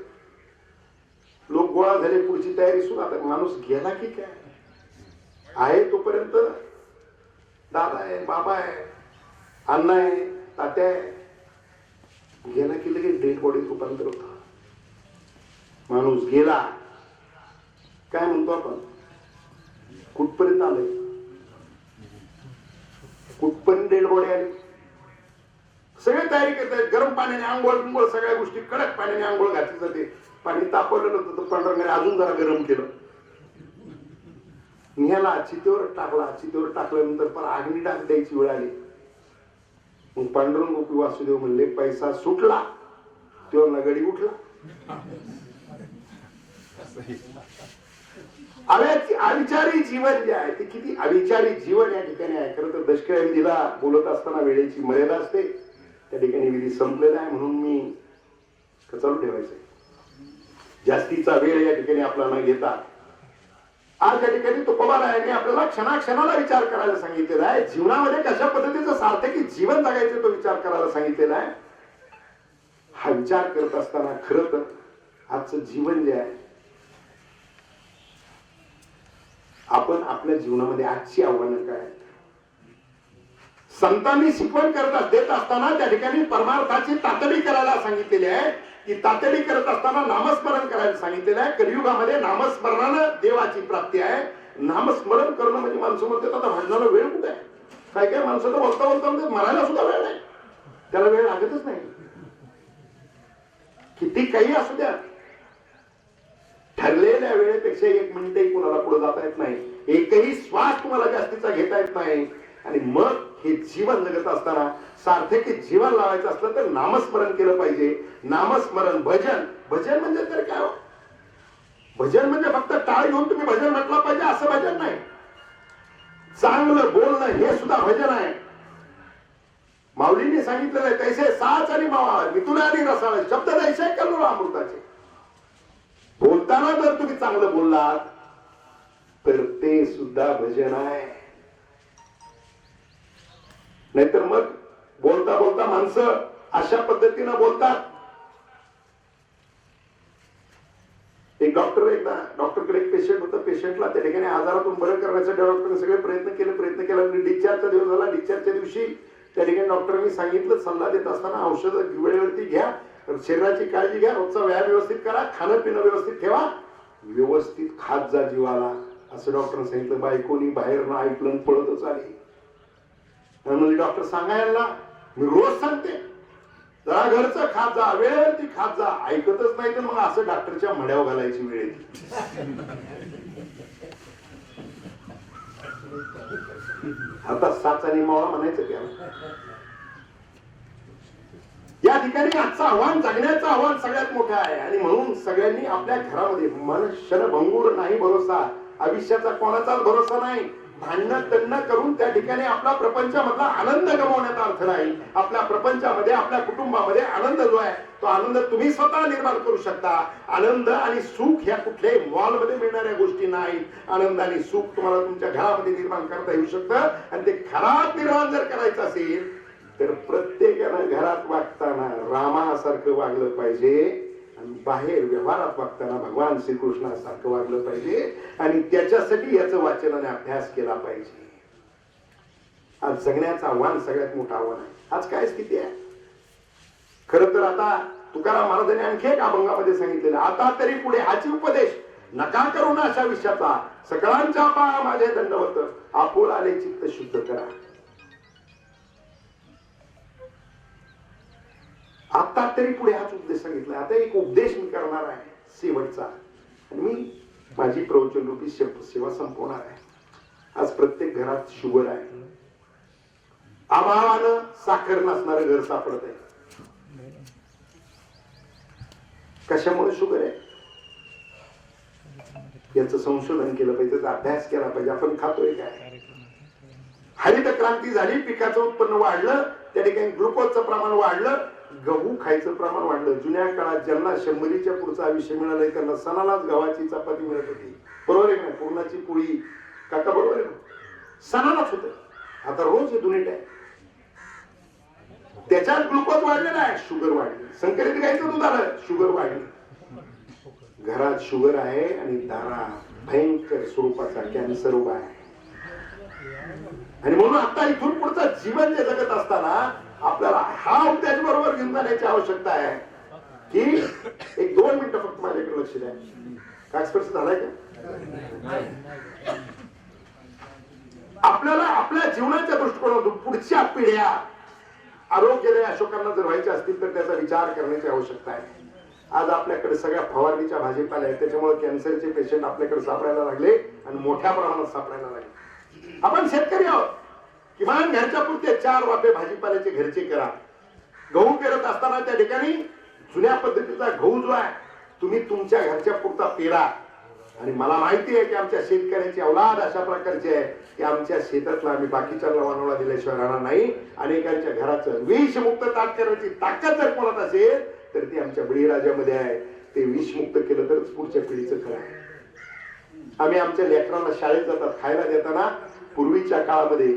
लोक गोळा झाले, पुढची तयारी सुरू. आता माणूस गेला की काय आहे तोपर्यंत दादा आहे, बाबा आहे, अण्णा आहे, तात्या आहे. गेला की लगेच डेड बॉडीत रूपांतर होता. माणूस गेला काय म्हणतो आपण, कुठपर्यंत आलंय, कुठपर्यंत डेड बॉडी आली. सगळे तयारी करतात, गरम पाण्याने आंघोळ बिंघोळ सगळ्या गोष्टी, कडक पाण्याने आंघोळ घातली जाते. पाणी तापवलेलं होतं तर पांडुरंगाने अजून जरा गरम केलं, न्याला चितेवर टाकला. चितेवर टाकल्यानंतर पण अग्नी टाक द्यायची वेळ आली. मग पांडुरंग गोपी वासुदेव म्हणले पैसा सुटला, तेव्हा नगडी उठला. अविचारी जीवन जे आहे ते किती अविचारी जीवन या ठिकाणी आहे. खरं तर दशकर्यांदीला बोलत असताना वेळेची मर्यादा असते, त्या ठिकाणी विधी संपलेला आहे म्हणून मी चालू ठेवायचंय. जास्तीचा वेळ या ठिकाणी आपला न घेता आज या ठिकाणी तुकोबारायांनी आपल्याला क्षणाक्षणाला विचार करायला सांगितलेला आहे. जीवनामध्ये कशा पद्धतीचं सार्थकी जीवन जगायचं तो विचार करायला सांगितलेला आहे. हा विचार करत असताना खरं तर आजचं जीवन जे आहे, आपण आपल्या जीवनामध्ये आजची आव्हानं काय, संतांनी शिकवण करत देत असताना त्या ठिकाणी परमार्थाची तातडी करायला सांगितलेली आहे. की तातडी करत असताना नामस्मरण करायला सांगितलेलं आहे. कलियुगामध्ये नामस्मरणानं देवाची प्राप्ती आहे. नामस्मरण करणं म्हणजे माणसं म्हणतात आता भांडणाला वेळ कुठे आहे. काय काय माणसं तर बोलता बोलता म्हणतात मरायला सुद्धा वेळ नाही, त्याला वेळ लागतच नाही. किती काही असू द्या, ठरलेल्या वेळेपेक्षा एक मिनिटही कुणाला पुढे जाता येत नाही, एकही श्वास तुम्हाला जास्तीचा घेता येत नाही. आणि मग हे जीवन जगत असताना सार्थकी जीवन लावायचं असलं तर नामस्मरण केलं पाहिजे. नामस्मरण, भजन. भजन म्हणजे तर काय, भजन म्हणजे फक्त टाळ घेऊन तुम्ही भजन म्हटलं पाहिजे असं भजन नाही. चांगलं बोलणं हे सुद्धा भजन आहे. माऊलींनी सांगितलेलं आहे तैसे साच आणि मावा मिथुन आणि रसाळ शब्द तैसे कल्लोळ अमृताचे. बोलताना जर तुम्ही चांगलं बोललात तर ते सुद्धा भजन आहे. नाहीतर मग बोलता बोलता माणसं अशा पद्धतीनं बोलतात पेशंटला त्या ठिकाणी आजारातून बरं करण्यासाठी डॉक्टरने सगळे प्रयत्न केला. डिस्चार्जचा दिवस झाला. डिस्चार्जच्या दिवशी त्या ठिकाणी डॉक्टरांनी सांगितलं, सल्ला देत असताना औषधं वेळेवरती घ्या, शरीराची काळजी घ्या, रोजचा व्यायाम व्यवस्थित करा, खाणं पिणं व्यवस्थित ठेवा, व्यवस्थित खात जा जीवाला, असं डॉक्टरने सांगितलं. बायकोनी बाहेर न ऐकलं, पळतच आली. म्हणजे डॉक्टर सांगायला मी रोज सांगते, जरा घरचं खात जा, वेळेवरती खात जा, ऐकतच नाही तर मग असं डॉक्टरच्या मड्यावर घालायची वेळ येते. आता साचा निमावळा म्हणायचं क्या? या ठिकाणी आजचं आव्हान, जगण्याचं आव्हान सगळ्यात मोठं आहे. आणि म्हणून सगळ्यांनी आपल्या घरामध्ये मन क्षणभंगूर नाही भरोसा, आयुष्याचा कोणाचाच भरोसा नाही. भांडणं तंडणं करून त्या ठिकाणी आपला प्रपंचामधला आनंद गमावण्याचा अर्थ नाही. आपल्या प्रपंचामध्ये, आपल्या कुटुंबामध्ये आनंद जो आहे तो आनंद तुम्ही स्वतः निर्माण करू शकता. आनंद आणि सुख ह्या कुठल्याही मॉलमध्ये मिळणाऱ्या गोष्टी नाहीत. आनंद आणि सुख तुम्हाला तुमच्या घरामध्ये निर्माण करता येऊ शकतं. आणि ते घरात निर्माण जर करायचं असेल तर प्रत्येकानं घरात वागताना रामासारखं वागलं पाहिजे आणि बाहेर व्यवहारात वागताना भगवान श्रीकृष्णासारखं वागलं पाहिजे. आणि त्याच्यासाठी याचं वाचन आणि अभ्यास केला पाहिजे. आज जगण्याचं आव्हान सगळ्यात मोठं आव्हान आहे. आज काय स्थिती आहे? खरं तर आता तुकाराम महाराजांनी आणखी एक अभंगामध्ये सांगितलेलं, आता तरी पुढे हाची उपदेश नका करू ना अशा विषयाचा, सकळांच्या पाया माझे दंडवत, आपुल आले चित्त शुद्ध करा. आता तरी पुढे हाच उपदेश सांगितला. आता एक उपदेश मी करणार आहे शेवटचा, आणि मी माझी प्रवचन रूपी सेवा संपवणार आहे. आज प्रत्येक घरात शुगर आहे. अभावानं साखर नसणारं घर सापडत आहे. कशामुळे शुगर आहे याचं संशोधन केलं पाहिजे, त्याचा अभ्यास केला पाहिजे. आपण खातोय काय? हरित क्रांती झाली, पिकाचं उत्पन्न वाढलं, त्या ठिकाणी ग्लुकोजचं प्रमाण वाढलं, गहू खायचं प्रमाण वाढलं. जुन्या काळात ज्यांना 100च्या पुढचं आयुष्य मिळालंय त्यांना सणालाच गव्हाची चपाती मिळत होती. बरोबर आहे ना? पूर्णाची पोळी, काका बरोबर आहे ना? सणालाच होत. आता रोज हे दुनिट आहे. त्याच्यात ग्लुकोज वाढलेला आहे, शुगर वाढली. संकरित गायचं दूध आलं, शुगर वाढली. घरात शुगर आहे आणि दारात भयंकर स्वरूपाचा कॅन्सर उभा आहे. आणि म्हणून आता इथून पुढचं जीवन जे जगत असताना आपल्याला हा उपदेश बरोबर घेऊन जाण्याची आवश्यकता आहे की एक 2 मिनिटं फक्त माझ्याकडे लक्ष द्या. काय स्पर्श झालाय का? आपल्याला आपल्या जीवनाच्या दृष्टिकोनातून पुढच्या पिढ्या आरोग्याने अशोकांना जर व्हायचे असतील तर त्याचा विचार करण्याची आवश्यकता आहे. आज आपल्याकडे सगळ्या फवारणीच्या भाजीपाल्या आहेत, त्याच्यामुळे कॅन्सरचे पेशंट आपल्याकडे सापडायला लागले आणि मोठ्या प्रमाणात सापडायला लागले. आपण शेतकरी आहोत, किमान घरच्या पुरते 4 वाफे भाजीपाल्याचे घरचे करा. गहू पेरत असताना त्या ठिकाणी जुन्या पद्धतीचा गहू जो आहे तुम्ही तुमच्या घरच्या पुरता पेरा. आणि मला माहिती आहे की आमच्या शेतकऱ्याची औलाद अशा प्रकारची आहे की आमच्या शेतातला आम्ही बाकीच्या लवानोळा दिल्याशिवाय राहणार नाही. अनेकांच्या घराचं विषमुक्त ताट करण्याची ताकद जर कोणात असेल तर ती आमच्या बळीराजामध्ये आहे. ते विषमुक्त केलं तरच पुढच्या पिढीचं खरं आहे. आम्ही आमच्या लेकरांना शाळेत जातात खायला देताना पूर्वीच्या काळामध्ये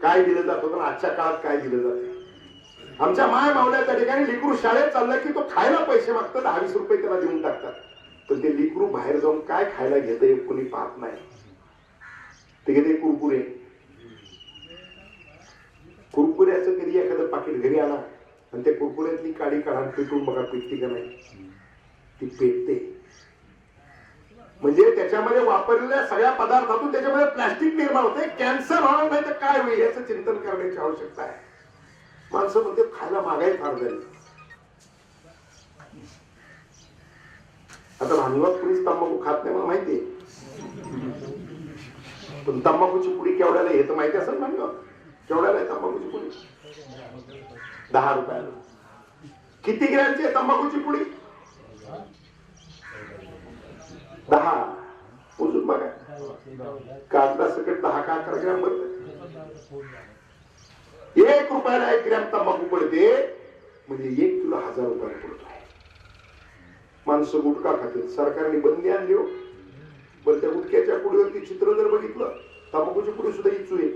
काय दिलं जात होतं, आजच्या काळात काय दिलं जाते. आमच्या माय मावल्याच्या ठिकाणी लेकरू शाळेत चाललं की तो खायला पैसे मागतात, 20 रुपये त्याला देऊन टाकतात. पण ते लेकरू बाहेर जाऊन काय खायला घेतंय कोणी पाहत नाही. ते घेते कुरकुरे. कुरकुऱ्याचं कधी एखादं पाकिट घरी आला आणि त्या कुरकुऱ्यातली काडी काढा पेटून बघा, पेटती का नाही? ती पेटते. म्हणजे त्याच्यामध्ये वापरलेल्या सगळ्या पदार्थातून त्याच्यामध्ये प्लास्टिक निर्माण होते. कॅन्सर होणार नाही तर काय होईल याचं चिंतन करण्याची आवश्यकता आहे. माणसं म्हणते खायला महागाई फार झाली. आता भांडवत कुणीच तंबाखू खात नाही मला माहितीये, पण तंबाखूची पुडी केवढ्याला हे तर माहिती असेल. भांडवत केवढ्याला आहे तंबाखूची पुडी? 10 रुपयाला. किती ग्रॅमची आहे तंबाखूची पुडी? 10. मोजून बघा. कागदा सकट 10 का 11 ग्रॅम बनते. 1 रुपयाला 1 ग्रॅम तंबाखू पडते म्हणजे 1 किलो 1000 रुपयाला पडतो. माणसं गुटखा खातात. सरकारने बंदी आणली हो. बरं त्या गुटख्याच्या पुढीवरती चित्र जर बघितलं तंबाखूची पुढे सुद्धा इच्छू आहे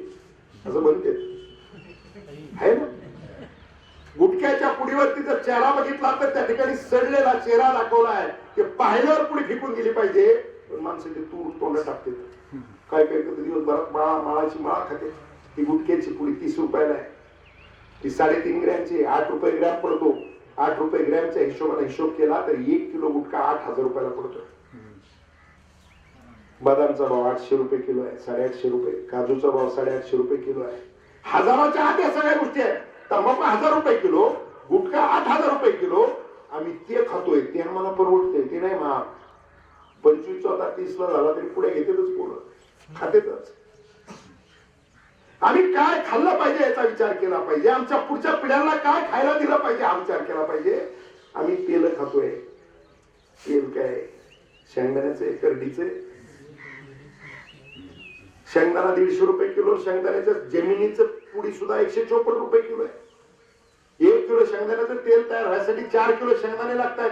असं म्हणते आहे ना. गुटख्याच्या पुढीवरती जर चेहरा बघितला तर त्या ठिकाणी सडलेला चेहरा दाखवला आहे. ते पाहिल्यावर पुढे फेकून गेली पाहिजे. पण माणसं ते तूर तोंडात टाकतात. काय काय करतात दिवसभरात माळाची माळा खाते. ती गुटख्याची पुडी 30 रुपयाला आहे. ती 3.5 ग्रॅमची 8 रुपये ग्रॅम पडतो. 8 रुपये ग्रॅमच्या हिशोबाने हिशोब केला तर 1 किलो गुटखा 8,000 रुपयाला पडतो. बदामचा भाव 800 रुपये किलो आहे, 850 रुपये. काजूचा भाव 850 रुपये किलो आहे. हजाराच्या आत या सगळ्या गोष्टी आहेत. तंबाखू 1000 रुपये किलो, गुटखा 8,000 रुपये किलो. आम्ही ते खातोय, ते आम्हाला परवडतंय, ते नाही महाग. 25 होता 30 ला झाला तरी पुढे घेतेच, पोरं खातेच. आम्ही काय खाल्लं पाहिजे याचा विचार केला पाहिजे. आमच्या पुढच्या पिढ्यांना काय खायला दिलं पाहिजे हा विचार केला पाहिजे. आम्ही तेल खातोय. तेल काय शेंगदाण्याचे, करडीचे. शेंगदाणा 150 रुपये किलो. शेंगदाण्याच्या जमिनीचं पुडी सुद्धा 154 रुपये किलो आहे. 1 किलो शेंगदाण्याचं तेल तयार व्हायसाठी 4 किलो शेंगदाणे लागतात.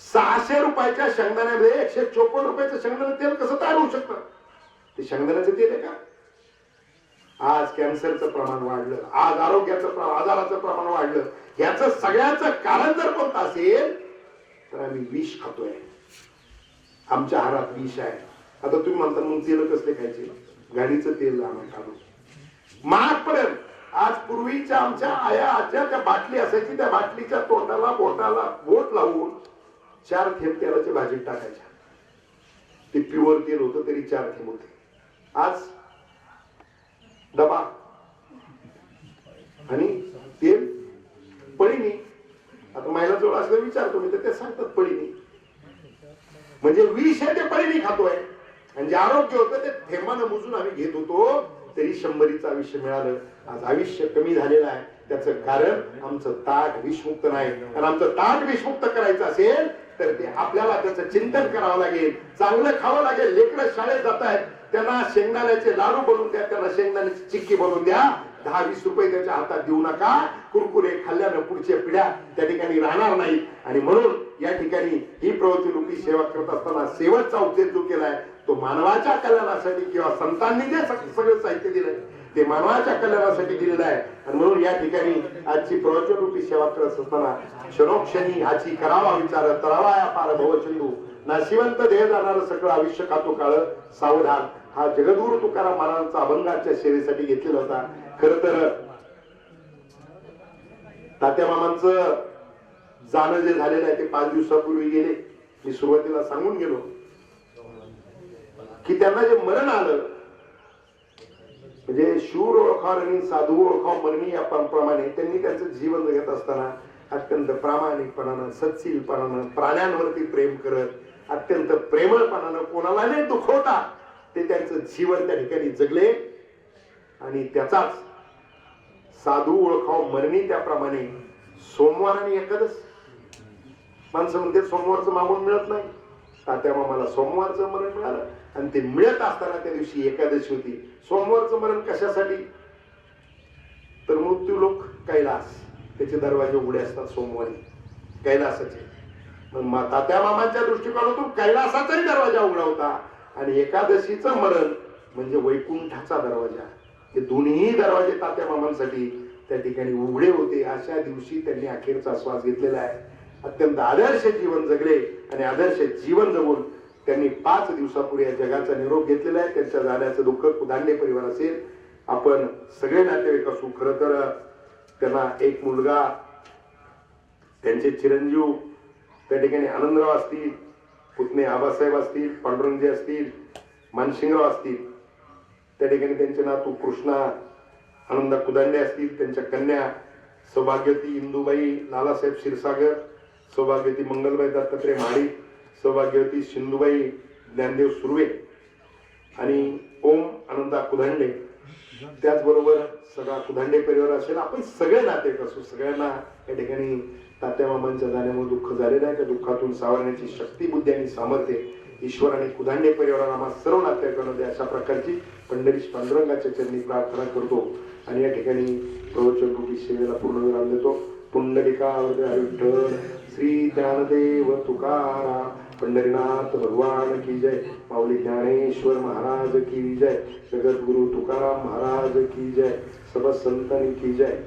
600 रुपयाच्या शेंगदाण्यामध्ये 154 रुपयाचं शेंगदाणे तेल कसं तयार होऊ शकतं? ते शेंगदाण्याचं तेल आहे का? आज कॅन्सरचं प्रमाण वाढलं, आज आजाराचं प्रमाण वाढलं. याचं सगळ्याचं कारण जर कोणतं असेल तर आम्ही विष खातोय. आमच्या आहारात विष आहे. आता तुम्ही म्हणता मग तेल कसले खायचे? गाडीचं तेल आम्ही खातो महाग पडेल. आज पूर्वीच्या आमच्या आया आज्या त्या बाटली असायची, त्या बाटलीच्या तोंडाला बोटाला बोट लावून 4 थेंब तेलाची भाजीत टाकायच्या. ते प्युअर तेल होतं तरी 4 थेंब होते. आज डबा आणि तेल पळीनी. आता महिलाजवळ असलं विचारतो मी तर ते सांगतात पळीनी म्हणजे विष आहे, ते पळीनी खातोय. आणि जे आरोग्य होतं ते थेंबानं मोजून आम्ही घेत होतो तरी 100चं आयुष्य मिळालं. आज आयुष्य कमी झालेलं आहे. त्याचं कारण आमचं ताट विषमुक्त नाही. आणि आमचं ताट विषमुक्त करायचं असेल तर ते आपल्याला त्याचं चिंतन करावं लागेल. चांगलं खावं लागेल. लेकरं शाळेत जात आहेत, त्यांना शेंगदाण्याचे लाडू बनवून द्या, त्यांना शेंगदाण्याची चिक्की बनवून द्या. 10-20 रुपये त्याच्या हातात देऊ नका. कुरकुरे खाल्ल्यानं पुढच्या पिढ्या त्या ठिकाणी राहणार नाहीत. आणि म्हणून या ठिकाणी ही प्रवृत्ती रूपी सेवा करत असताना शेवटचा उद्देश जो केलाय तो मानवाच्या कल्याणासाठी किंवा संतांनी जे सगळं साहित्य दिलंय ते मानवाच्या कल्याणासाठी दिलेलं आहे. आणि म्हणून या ठिकाणी आजची प्रवचन रूपी सेवा करत असताना क्षणोक्षणी हाची करावा विचार, तरावा या पार भवसिंधू, नाशिवंत देह जाणार सगळं आयुष्य खातो काळ सावधान. हा जगद्गुरु तुकाराम महाराजांचा अभंगाच्या सेवेसाठी घेतलेला होता. खर तर तात्या मामांचं जाणं जे झालेलं आहे ते 5 दिवसापूर्वी गेले. मी सुरुवातीला सांगून गेलो की त्यांना जे मरण आलं म्हणजे शूर ओळखाव आणि साधू ओळखाव मरणी या प्रमाणे त्यांनी त्यांचं जीवन जगत असताना अत्यंत प्रामाणिकपणानं, सत्शीलपणानं, प्राण्यांवरती प्रेम करत, अत्यंत प्रेमळपणानं, कोणाला नाही दुखवता ते त्यांचं जीवन त्या ठिकाणी जगले. आणि त्याचाच साधू ओळखाव मरणी त्याप्रमाणे सोमवार आणि एकादश. माणसं म्हणते सोमवारचं मागून मिळत नाही. तात्या मामाला सोमवारचं मरण मिळालं आणि ते मिळत असताना त्या दिवशी एकादशी होती. सोमवारचं मरण कशासाठी? तर मृत्यू लोक कैलास त्याचे दरवाजे उघडे असतात सोमवारी कैलासाचे. तात्या मामांच्या दृष्टिकोनातून कैलासाचाही दरवाजा उघडा होता आणि एकादशीचं मरण म्हणजे वैकुंठाचा दरवाजा. हे दोन्ही दरवाजे तात्या मामांसाठी त्या ठिकाणी उघडे होते. अशा दिवशी त्यांनी अखेरचा श्वास घेतलेला आहे. अत्यंत आदर्श जीवन जगले आणि आदर्श जीवन जगून त्यांनी 5 दिवसापूर्वी या जगाचा निरोप घेतलेला आहे. त्यांच्या जाण्याचं दुःख कुदांडे परिवार असेल, आपण सगळे नातेवाईक असू. खरं तर त्यांना एक मुलगा, त्यांचे चिरंजीव त्या ठिकाणी आनंदराव असतील, पुतणे आबासाहेब असतील, पांडुरंगजी असतील, मानसिंगराव असतील, त्या ठिकाणी त्यांचे नातू कृष्णा आनंदा कुदांडे असतील, त्यांच्या कन्या सौभाग्यवती इंदुबाई लालासाहेब क्षीरसागर, सौभाग्यवती मंगलबाई दत्तात्रय महाडिक, सौभाग्यवती सिंधुबाई ज्ञानदेव सुर्वे आणि ओम आनंदा कुदांडे, त्याचबरोबर सगळा कुदांडे परिवार असेल, आपण सगळे नातेवाईक असू. सगळ्यांना या ठिकाणी तात्या मामांच्या जाण्यामुळे दुःख झालेलं आहे. त्या दुःखातून सावरण्याची शक्ती, बुद्धी आणि सामर्थ्य ईश्वराने कुदांडे परिवाराला आम्हा सर्व नातेवाईकांना अशा प्रकारची पंढरीश पांडुरंगाच्या चरणी प्रार्थना करतो आणि या ठिकाणी प्रवचन रूपी सेवेला पूर्ण विराम देतो. पुंडलिका विठ्ठल, श्री ज्ञानदेव तुकाराम, पंढरीनाथ भगवान की जय, माऊली ज्ञानेश्वर महाराज की जय, जगद्गुरु तुकाराम महाराज की जय, सब संतन की जय.